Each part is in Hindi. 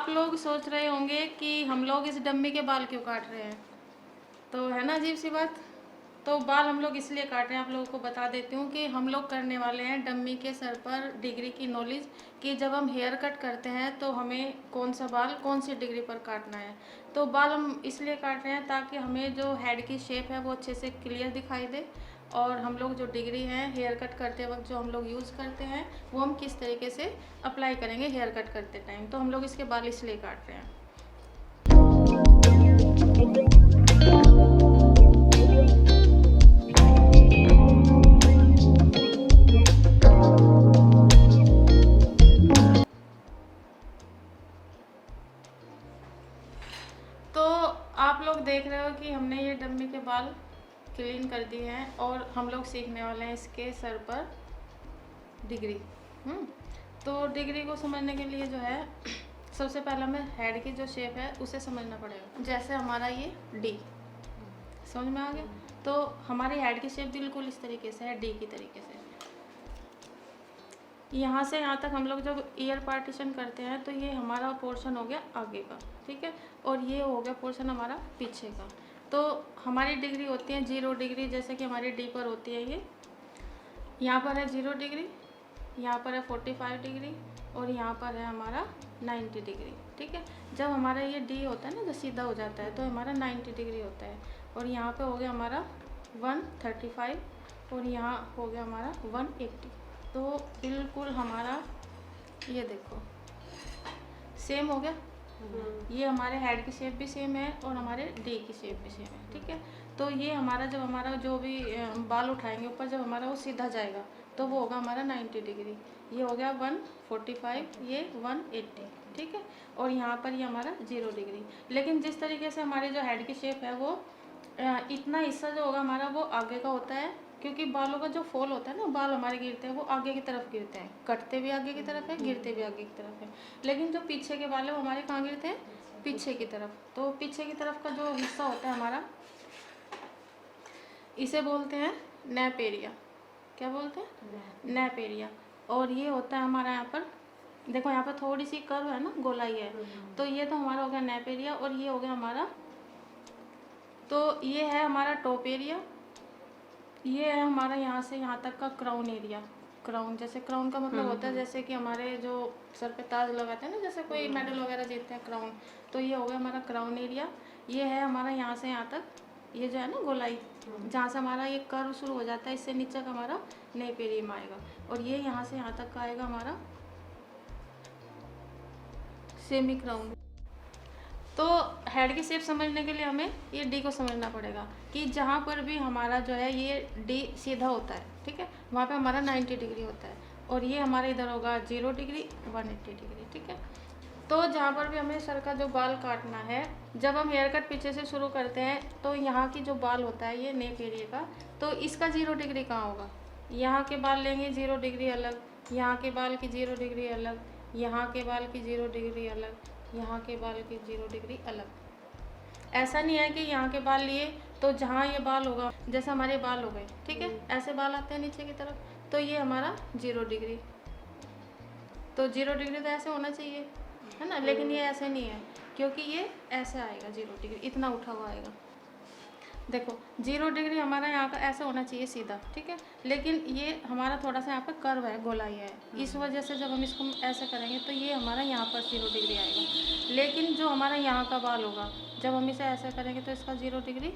आप लोग सोच रहे होंगे कि हम लोग इस डम्मी के बाल क्यों काट रहे हैं, तो है ना अजीब सी बात। तो बाल हम लोग इसलिए काट रहे हैं, आप लोगों को बता देती हूँ कि हम लोग करने वाले हैं डम्मी के सर पर डिग्री की नॉलेज, कि जब हम हेयर कट करते हैं तो हमें कौन सा बाल कौन सी डिग्री पर काटना है। तो बाल हम इसलिए काट रहे हैं ताकि हमें जो हेड की शेप है वो अच्छे से क्लियर दिखाई दे, और हम लोग जो डिग्री है हेयर कट करते वक्त जो हम लोग यूज़ करते हैं वो हम किस तरीके से अप्लाई करेंगे हेयर कट करते टाइम। तो हम लोग इसके बाल इसलिए काट रहे हैं। तो आप लोग देख रहे हो कि हमने ये डम्मी के बाल क्लीन कर दिए हैं और हम लोग सीखने वाले हैं इसके सर पर डिग्री। तो डिग्री को समझने के लिए जो है सबसे पहला हमें हेड की जो शेप है उसे समझना पड़ेगा। जैसे हमारा ये डी, समझ में आ गया। तो हमारी हेड की शेप बिल्कुल इस तरीके से है, डी की तरीके से। यहाँ से यहाँ तक हम लोग जब ईयर पार्टीशन करते हैं तो ये हमारा पोर्शन हो गया आगे का, ठीक है, और ये हो गया पोर्शन हमारा पीछे का। तो हमारी डिग्री होती है 0 डिग्री, जैसे कि हमारी डी पर होती है ये, यहाँ पर है 0 डिग्री, यहाँ पर है 45 डिग्री, और यहाँ पर है हमारा 90 डिग्री, ठीक है। जब हमारा ये डी होता है ना, जो सीधा हो जाता है, तो हमारा 90 डिग्री होता है, और यहाँ पे हो गया हमारा 135, और यहाँ हो गया हमारा 180। तो बिल्कुल हमारा ये देखो सेम हो गया। ये हमारे हेड की शेप भी सेम है और हमारे डी की शेप भी सेम है, ठीक है। तो ये हमारा जब हमारा जो भी बाल उठाएंगे ऊपर, जब हमारा वो सीधा जाएगा तो वो होगा हमारा 90 डिग्री। ये हो गया 145, ये 180, ठीक है। और यहाँ पर ये हमारा 0 डिग्री। लेकिन जिस तरीके से हमारे जो हेड की शेप है वो इतना हिस्सा जो होगा हमारा वो आगे का होता है, क्योंकि बालों का जो फॉल होता है ना, बाल हमारे गिरते हैं वो आगे की तरफ गिरते हैं, कटते भी आगे की तरफ है, गिरते भी आगे की तरफ है। लेकिन जो पीछे के बाल है वो हमारे कहाँ गिरते हैं, पीछे की तरफ। तो पीछे की तरफ का जो हिस्सा होता है हमारा, इसे बोलते हैं नैप एरिया। क्या बोलते हैं, नैप एरिया। और ये होता है हमारा यहाँ पर, देखो यहाँ पर थोड़ी सी कर्व है ना, गोलाई है, तो ये तो हमारा हो गया नैप एरिया, और ये हो गया हमारा, तो ये है हमारा टॉप एरिया। ये है हमारा यहाँ से यहाँ तक का क्राउन एरिया। क्राउन, जैसे क्राउन का मतलब होता है जैसे कि हमारे जो सर पे ताज लगाते हैं ना, जैसे कोई मेडल वगैरह जीतते हैं, क्राउन। तो ये हो गया हमारा क्राउन एरिया। ये है हमारा यहाँ से यहाँ तक, ये जो है ना गोलाई, जहाँ से हमारा ये कर्व शुरू हो जाता है, इससे नीचे का हमारा नेप एरिया में आएगा। और ये यहाँ से यहाँ तक का आएगा हमारा सेमी क्राउन। तो हेड की शेप समझने के लिए हमें ये डी को समझना पड़ेगा, कि जहाँ पर भी हमारा जो है ये डी सीधा होता है, ठीक है, वहाँ पे हमारा 90 डिग्री होता है, और ये हमारा इधर होगा 0 डिग्री, 180 डिग्री, ठीक है। तो जहाँ पर भी हमें सर का जो बाल काटना है, जब हम हेयर कट पीछे से शुरू करते हैं तो यहाँ की जो बाल होता है ये नेक एरिया का, तो इसका 0 डिग्री कहाँ होगा, यहाँ के बाल लेंगे 0 डिग्री अलग, यहाँ के बाल की 0 डिग्री अलग, यहाँ के बाल की 0 डिग्री अलग, यहाँ के बाल की 0 डिग्री अलग। ऐसा नहीं है कि यहाँ के बाल लिए तो जहाँ ये बाल होगा, जैसे हमारे बाल हो गए, ठीक है, ऐसे बाल आते हैं नीचे की तरफ, तो ये हमारा 0 डिग्री। तो 0 डिग्री तो ऐसे होना चाहिए, है ना, लेकिन ये ऐसे नहीं है, क्योंकि ये ऐसे आएगा 0 डिग्री, इतना उठा हुआ आएगा। देखो 0 डिग्री हमारा यहाँ का ऐसा होना चाहिए सीधा, ठीक है, लेकिन ये हमारा थोड़ा सा यहाँ पे कर्व है, गोलाई है, इस वजह से जब हम इसको ऐसे करेंगे तो ये हमारा यहाँ पर 0 डिग्री आएगा। लेकिन जो हमारा यहाँ का बाल होगा, जब हम इसे ऐसे करेंगे तो इसका 0 डिग्री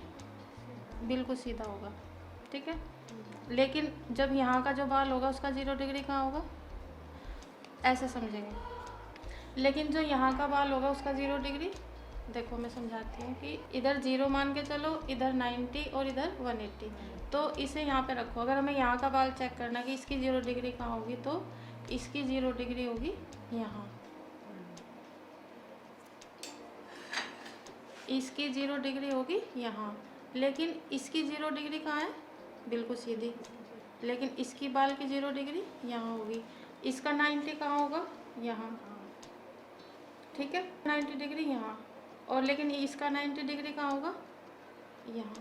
बिल्कुल सीधा होगा, ठीक है। लेकिन जब यहाँ का जो बाल होगा उसका 0 डिग्री कहाँ होगा, ऐसे समझेंगे। लेकिन जो यहाँ का बाल होगा उसका 0 डिग्री, देखो मैं समझाती हूँ, कि इधर 0 मान के चलो, इधर 90 और इधर 180, तो इसे यहाँ पे रखो। अगर हमें यहाँ का बाल चेक करना कि इसकी 0 डिग्री कहाँ होगी, तो इसकी 0 डिग्री होगी यहाँ, इसकी 0 डिग्री होगी यहाँ, लेकिन इसकी 0 डिग्री कहाँ है, बिल्कुल सीधी, लेकिन इसकी बाल की 0 डिग्री यहाँ होगी। इसका 90 कहाँ होगा, यहाँ, ठीक है, 90 डिग्री यहाँ, और लेकिन इसका 90 डिग्री कहाँ होगा, यहाँ।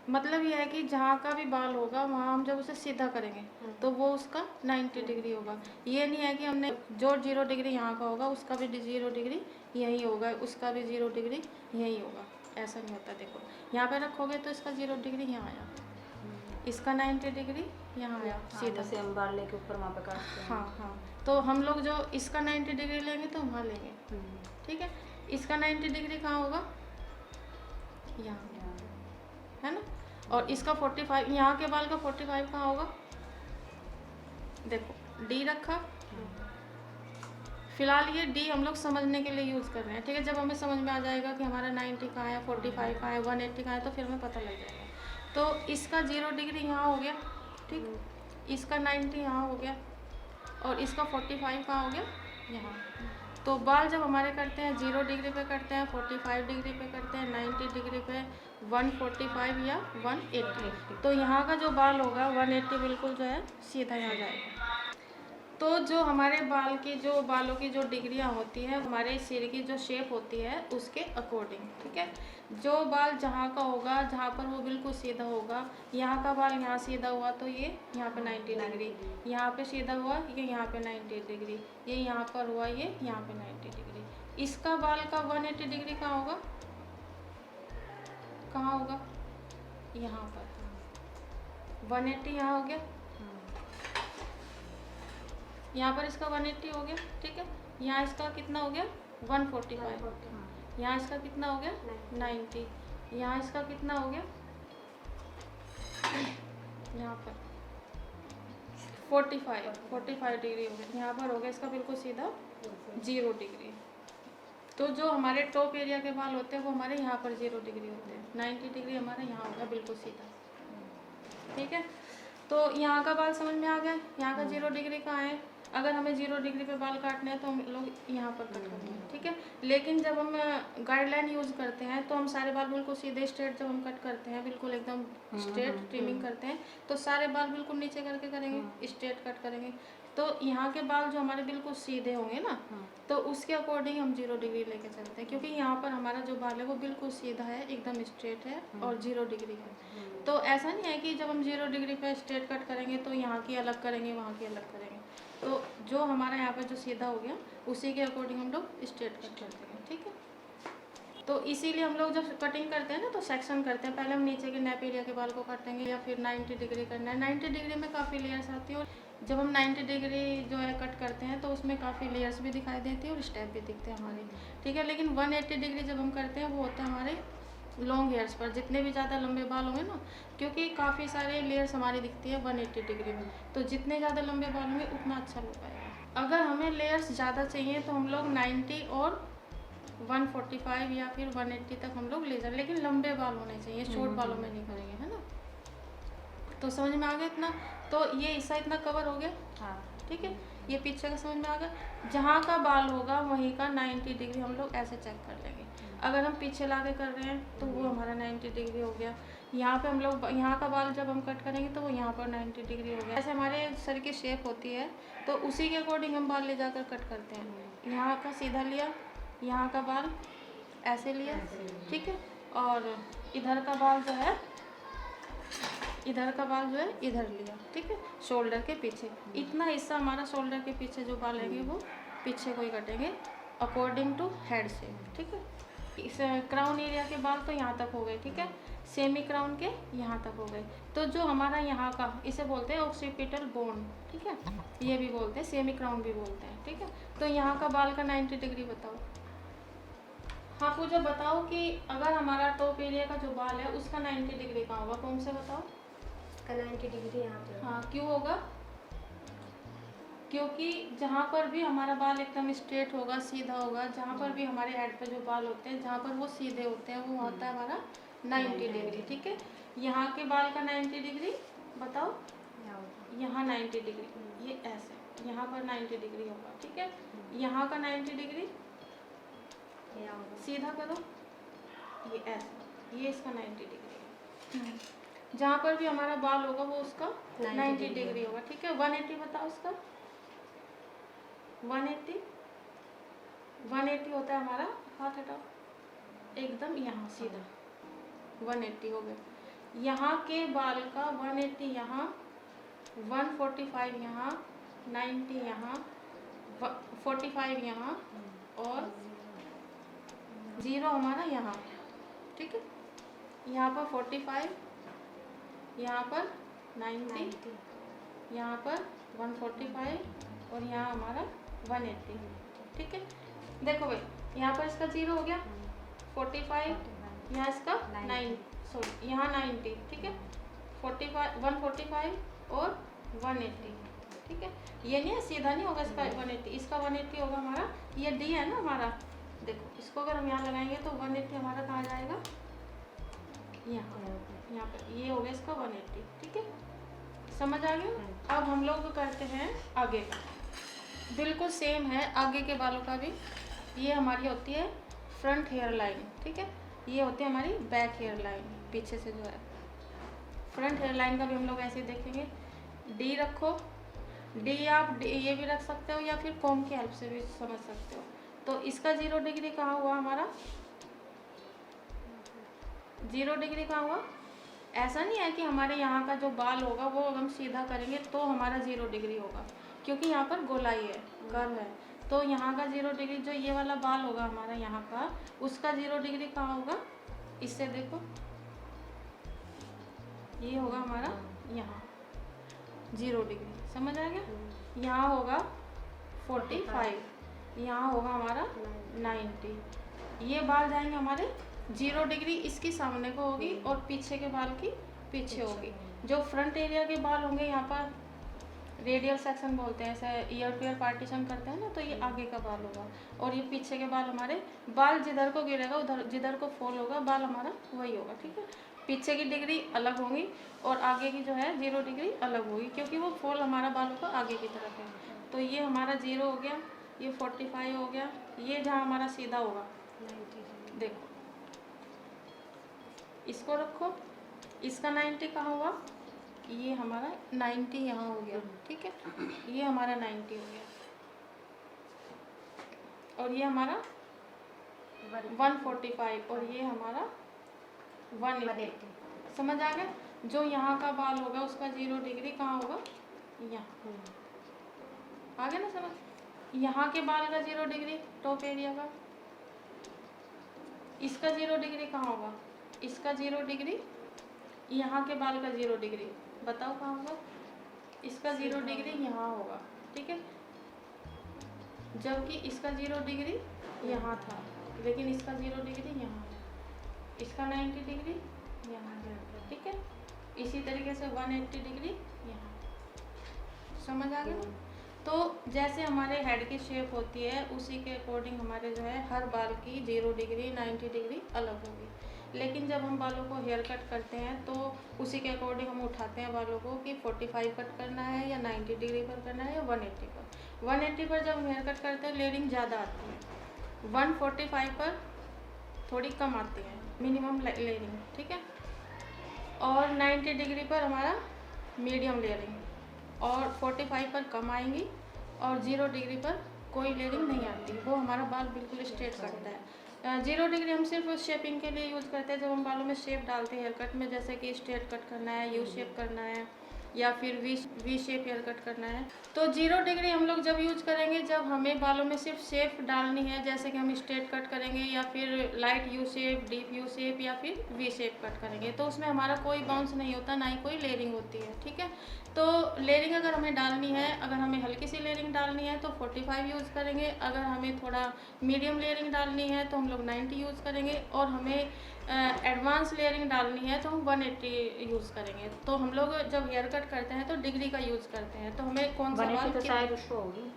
मतलब ये है कि जहाँ का भी बाल होगा वहाँ हम जब उसे सीधा करेंगे तो वो उसका 90 डिग्री होगा। ये नहीं है कि हमने जो 0 डिग्री यहाँ का होगा उसका भी 0 डिग्री यही होगा, उसका भी 0 डिग्री यही होगा, ऐसा नहीं होता। देखो यहाँ पे रखोगे तो इसका 0 डिग्री यहाँ आया, इसका 90 डिग्री यहाँ आया सीधा। से हम बाल लेके ऊपर वहाँ पे काटते हैं। हाँ हाँ, तो हम लोग जो इसका 90 डिग्री लेंगे तो वहाँ लेंगे, ठीक है। इसका 90 डिग्री कहाँ होगा, यहाँ, है ना। और इसका 45, यहाँ के बाल का 45 कहाँ होगा, देखो डी रखा। फिलहाल ये डी हम लोग समझने के लिए यूज़ कर रहे हैं, ठीक है। जब हमें समझ में आ जाएगा कि हमारा 90 कहाँ है, 45 कहाँ है, 180 कहाँ है, तो फिर हमें पता लग जाएगा। तो इसका 0 डिग्री यहाँ हो गया, ठीक, इसका 90 यहाँ हो गया, और इसका 45 कहाँ हो गया, यहाँ। तो बाल जब हमारे करते हैं 0 डिग्री पे करते हैं, 45 डिग्री पे करते हैं, 90 डिग्री पे, 145 या 180, तो यहाँ का जो बाल होगा 180 बिल्कुल जो है सीधा यहाँ जाएगा। तो जो हमारे बाल की जो बालों की जो डिग्रियाँ होती हैं, हमारे सिर की जो शेप होती है उसके अकॉर्डिंग, ठीक है। जो बाल जहाँ का होगा, जहाँ पर वो बिल्कुल सीधा होगा, यहाँ का बाल यहाँ सीधा हुआ तो ये यहाँ पे 90 डिग्री, यहाँ पे सीधा हुआ ये यहाँ पे 90 डिग्री, ये यहाँ पर हुआ ये यहाँ पे 90 डिग्री। इसका बाल का 180 डिग्री कहाँ होगा, कहाँ होगा, यहाँ पर 180 यहाँ हो गया, यहाँ पर इसका 180 हो गया, ठीक है। यहाँ इसका कितना हो गया 145, यहाँ इसका कितना हो गया 90, यहाँ इसका कितना हो गया, यहाँ पर 45 डिग्री हो गया, यहाँ पर हो गया इसका बिल्कुल सीधा 0 डिग्री। तो जो हमारे टॉप एरिया के बाल होते हैं वो हमारे यहाँ पर 0 डिग्री होते हैं, 90 डिग्री हमारा यहाँ होगा बिल्कुल सीधा, ठीक है। तो यहाँ का बाल समझ में आ गया, यहाँ का 0 डिग्री कहाँ है। अगर हमें 0 डिग्री पे बाल काटने हैं तो हम लोग यहाँ पर कट करेंगे, ठीक है। लेकिन जब हम गाइडलाइन यूज़ करते हैं तो हम सारे बाल बिल्कुल सीधे स्ट्रेट, जब हम कट करते हैं बिल्कुल एकदम स्ट्रेट ट्रिमिंग करते हैं तो सारे बाल बिल्कुल नीचे करके करेंगे, स्ट्रेट कट करेंगे। तो यहाँ के बाल जो हमारे बिल्कुल सीधे होंगे ना, तो उसके अकॉर्डिंग हम 0 डिग्री लेके चलते हैं, क्योंकि यहाँ पर हमारा जो बाल है वो बिल्कुल सीधा है, एकदम स्ट्रेट है और 0 डिग्री है। तो ऐसा नहीं है कि जब हम 0 डिग्री पे स्ट्रेट कट करेंगे तो यहाँ की अलग करेंगे, वहाँ की अलग करेंगे। तो जो हमारा यहाँ पर जो सीधा हो गया उसी के अकॉर्डिंग हम लोग स्ट्रेट कट करते हैं, ठीक है। तो इसीलिए हम लोग जब कटिंग करते हैं ना तो सेक्शन करते हैं, पहले हम नीचे के नेप एरिया के बाल को काटेंगे या फिर 90 डिग्री करना है। 90 डिग्री में काफ़ी लेयर्स आती है, और जब हम 90 डिग्री जो है कट करते हैं तो उसमें काफ़ी लेयर्स भी दिखाई देती है और स्टेप भी दिखते हैं हमारे, ठीक है। लेकिन 180 डिग्री जब हम करते हैं वो होता है हमारे लॉन्ग हेयर्स पर, जितने भी ज़्यादा लंबे बाल होंगे ना, क्योंकि काफ़ी सारे लेयर्स हमारी दिखती है 180 डिग्री में, तो जितने ज़्यादा लंबे बाल होंगे उतना अच्छा लुक आएगा। अगर हमें लेयर्स ज़्यादा चाहिए तो हम लोग 90 और 145 या फिर 180 तक हम लोग ले जाए, लेकिन लंबे बाल होने चाहिए, शॉर्ट बालों में नहीं करेंगे, है ना। तो समझ में आ गया इतना, तो ये हिस्सा इतना कवर हो गया, हाँ ठीक है। ये पीछे का समझ में आ गया, जहाँ का बाल होगा वहीं का 90 डिग्री हम लोग ऐसे चेक कर लेंगे। अगर हम पीछे ला के कर रहे हैं तो वो हमारा 90 डिग्री हो गया। यहाँ पे हम लोग यहाँ का बाल जब हम कट करेंगे तो वो यहाँ पर 90 डिग्री हो गया। ऐसे हमारे सर की शेप होती है तो उसी के अकॉर्डिंग हम बाल ले जाकर कट करते हैं। यहाँ का सीधा लिया, यहाँ का बाल ऐसे लिया, ठीक है, और इधर का बाल जो है इधर लिया, ठीक है, शोल्डर के पीछे। इतना हिस्सा हमारा शोल्डर के पीछे जो बाल रहेंगे वो पीछे को ही कटेंगे अकॉर्डिंग टू हेड से, ठीक है। इस क्राउन एरिया के बाल तो यहाँ तक हो गए, ठीक है, सेमी क्राउन के यहाँ तक हो गए। तो जो हमारा यहाँ का, इसे बोलते हैं ऑक्सीपिटल बोन, ठीक है, ये भी बोलते हैं, सेमी क्राउन भी बोलते हैं, ठीक है। तो यहाँ का बाल का 90 डिग्री बताओ। हाँ पूजा बताओ कि अगर हमारा टॉप एरिया का जो बाल है उसका 90 डिग्री कहाँ होगा, कौन से बताओ। का 90 डिग्री यहाँ पे। हाँ क्यों होगा, क्योंकि जहाँ पर भी हमारा बाल एकदम स्ट्रेट होगा, सीधा होगा, जहाँ पर भी हमारे हेड पे जो बाल होते हैं जहाँ पर वो सीधे होते हैं वो होता है हमारा 90 डिग्री, ठीक है। यहाँ के बाल का 90 डिग्री बताओ, यहाँ 90 डिग्री, ये ऐसे यहाँ पर 90 डिग्री होगा, ठीक है। यहाँ का 90 डिग्री सीधा करो, ये ऐसा, ये इसका 90 डिग्री है। जहाँ पर भी हमारा बाल होगा वो उसका 90 डिग्री होगा, ठीक है। 180 बताओ उसका। 180 होता है हमारा, हाथ हटाओ, एकदम यहाँ सीधा 180 हो गया। यहाँ के बाल का 180 यहाँ, 145 यहाँ, 90 यहाँ, 45 यहाँ और 0 हमारा यहाँ, ठीक है। यहाँ पर 45, यहाँ पर 90, यहाँ पर 145 और यहाँ हमारा 180, ठीक है। देखो भाई, यहाँ पर इसका 0 हो गया, 45, यहाँ इसका यहाँ 90, ठीक है। 45, 145 और 180, ठीक है। ये नहीं है, सीधा नहीं होगा इसका 180, इसका 180 होगा हमारा, ये डी है ना हमारा। देखो इसको अगर हम यहाँ लगाएंगे तो 180 हमारा कहाँ जाएगा, यहाँ पर, ये हो गया इसका 180, ठीक है। समझ आ गया। अब हम लोग करते हैं आगे का, बिल्कुल सेम है आगे के बालों का भी। ये हमारी होती है फ्रंट हेयर लाइन, ठीक है। ये होती है हमारी बैक हेयर लाइन, पीछे से जो है। फ्रंट हेयर लाइन का भी हम लोग ऐसे देखेंगे, डी रखो, डी आप ये भी रख सकते हो या फिर कॉम की हेल्प से भी समझ सकते हो। तो इसका 0 डिग्री कहाँ हुआ हमारा, 0 डिग्री कहाँ हुआ। ऐसा नहीं है कि हमारे यहाँ का जो बाल होगा वो हम सीधा करेंगे तो हमारा 0 डिग्री होगा, क्योंकि यहाँ पर गोलाई है, कर्व है। तो यहाँ का 0 डिग्री, जो ये वाला बाल होगा हमारा यहाँ का, उसका 0 डिग्री कहाँ होगा, इससे देखो, ये होगा हमारा यहाँ 0 डिग्री, समझ आ गया। यहाँ होगा 45, यहाँ होगा हमारा 90। ये बाल जाएंगे हमारे 0 डिग्री, इसकी सामने को होगी और पीछे के बाल की पीछे होगी। जो फ्रंट एरिया के बाल होंगे यहाँ पर रेडियल सेक्शन बोलते हैं, ऐसे ईयर टू ईयर पार्टीशन करते हैं ना, तो ये आगे का बाल होगा। और ये पीछे के बाल हमारे, बाल जिधर को गिरेगा उधर, जिधर को फॉल होगा बाल हमारा वही होगा, ठीक है। पीछे की डिग्री अलग होंगी और आगे की जो है 0 डिग्री अलग होगी, क्योंकि वो फॉल हमारा बालों का आगे की तरफ है। तो ये हमारा 0 हो गया, ये 45 हो गया, ये जहाँ हमारा सीधा होगा, देखो इसको रखो, इसका 90 कहाँ हुआ, ये हमारा 90 यहाँ हो गया, ठीक है। ये हमारा 90 हो गया और ये हमारा 145 और ये हमारा 180, समझ आ गया। जो यहाँ का बाल होगा उसका 0 डिग्री कहाँ होगा, यहाँ, आ गया ना समझ। यहाँ के बाल का 0 डिग्री टॉप एरिया का, इसका 0 डिग्री कहाँ होगा, इसका 0 डिग्री, यहाँ के बाल का 0 डिग्री, बताओ कहाँ होगा, इसका 0 डिग्री यहाँ होगा, ठीक है। जबकि इसका 0 डिग्री यहाँ था, लेकिन इसका 0 डिग्री यहाँ है, इसका 90 डिग्री यहाँ है, ठीक है। इसी तरीके से 180 डिग्री यहाँ, समझ आ गया। तो जैसे हमारे हेड की शेप होती है उसी के अकॉर्डिंग हमारे जो है हर बाल की 0 डिग्री 90 डिग्री अलग होगी। लेकिन जब हम बालों को हेयर कट करते हैं तो उसी के अकॉर्डिंग हम उठाते हैं बालों को कि 45 कट करना है या 90 डिग्री पर करना है या 180 पर। 180 पर जब हम हेयर कट करते हैं लेयरिंग ज़्यादा आती है, 145 पर थोड़ी कम आती है मिनिमम लेयरिंग, ठीक है। और 90 डिग्री पर हमारा मीडियम लेयरिंग, और 45 पर कम आएंगी और 0 डिग्री पर कोई लेयरिंग नहीं आती, वो हमारा बाल बिल्कुल स्ट्रेट कटता है। 0 डिग्री हम सिर्फ शेपिंग के लिए यूज़ करते हैं, जब हम बालों में शेप डालते हैं हेयर कट में, जैसे कि स्ट्रेट कट करना है, यू शेप करना है या फिर वी शेप हेयर कट करना है। तो 0 डिग्री हम लोग जब यूज करेंगे जब हमें बालों में सिर्फ शेप डालनी है, जैसे कि हम स्ट्रेट कट करेंगे या फिर light U shape, deep U shape या फिर वी शेप कट करेंगे, तो उसमें हमारा कोई बाउंस नहीं होता, ना ही कोई लेयरिंग होती है, ठीक है। तो लेयरिंग अगर हमें डालनी है, अगर हमें हल्की सी लेयरिंग डालनी है तो 45 यूज़ करेंगे, अगर हमें थोड़ा मीडियम लेयरिंग डालनी है तो हम लोग 90 यूज़ करेंगे, और हमें एडवांस लेयरिंग डालनी है तो हम 180 यूज़ करेंगे। तो हम लोग जब हेयर कट करते हैं तो डिग्री का यूज़ करते हैं, तो हमें कौन सा बाल तो शायद उसको होगी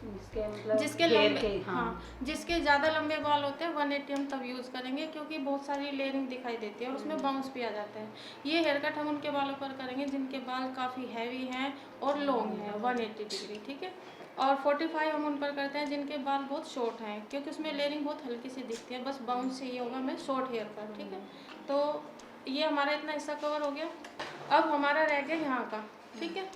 जिसके लंबे, हाँ जिसके ज़्यादा लंबे बाल होते हैं 180 हम तब यूज़ करेंगे, क्योंकि बहुत सारी लेयरिंग दिखाई देती है और उसमें बाउंस भी आ जाता है। ये हेयर कट हम उनके बालों पर करेंगे जिनके बाल काफ़ी हैवी हैं और लॉन्ग हैं, 180 डिग्री, ठीक है। और 45 हम उन पर करते हैं जिनके बाल बहुत शॉर्ट हैं, क्योंकि उसमें लेयरिंग बहुत हल्की सी दिखती है, बस बाउंस चाहिए होगा हमें शॉर्ट हेयर पर, ठीक है। तो ये हमारा इतना हिस्सा कवर हो गया। अब हमारा रह गया यहाँ का, ठीक है।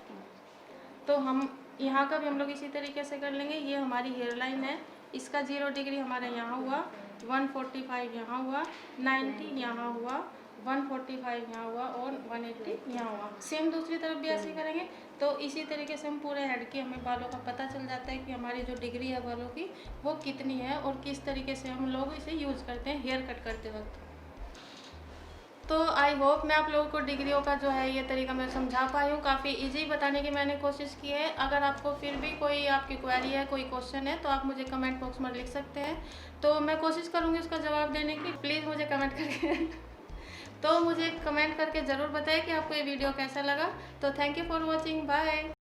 तो हम यहाँ का भी हम लोग इसी तरीके से कर लेंगे। ये हमारी हेयर लाइन है, इसका 0 डिग्री हमारा यहाँ हुआ, 145 यहाँ हुआ, 90 यहाँ हुआ 145 यहाँ हुआ और 180 यहाँ हुआ। सेम दूसरी तरफ भी ऐसे करेंगे तो इसी तरीके से हम पूरे हेड की हमें बालों का पता चल जाता है कि हमारी जो डिग्री है बालों की वो कितनी है और किस तरीके से हम लोग इसे यूज़ करते हैं हेयर कट करते वक्त। तो आई होप मैं आप लोगों को डिग्रियों का जो है ये तरीका मैं समझा पाई हूँ। काफ़ी इजी बताने की मैंने कोशिश की है। अगर आपको फिर भी कोई आपकी क्वेरी है, कोई क्वेश्चन है तो आप मुझे कमेंट बॉक्स में लिख सकते हैं, तो मैं कोशिश करूँगी उसका जवाब देने की। प्लीज़ मुझे कमेंट करके तो मुझे कमेंट करके ज़रूर बताएं कि आपको ये वीडियो कैसा लगा। तो thank you for watching, bye.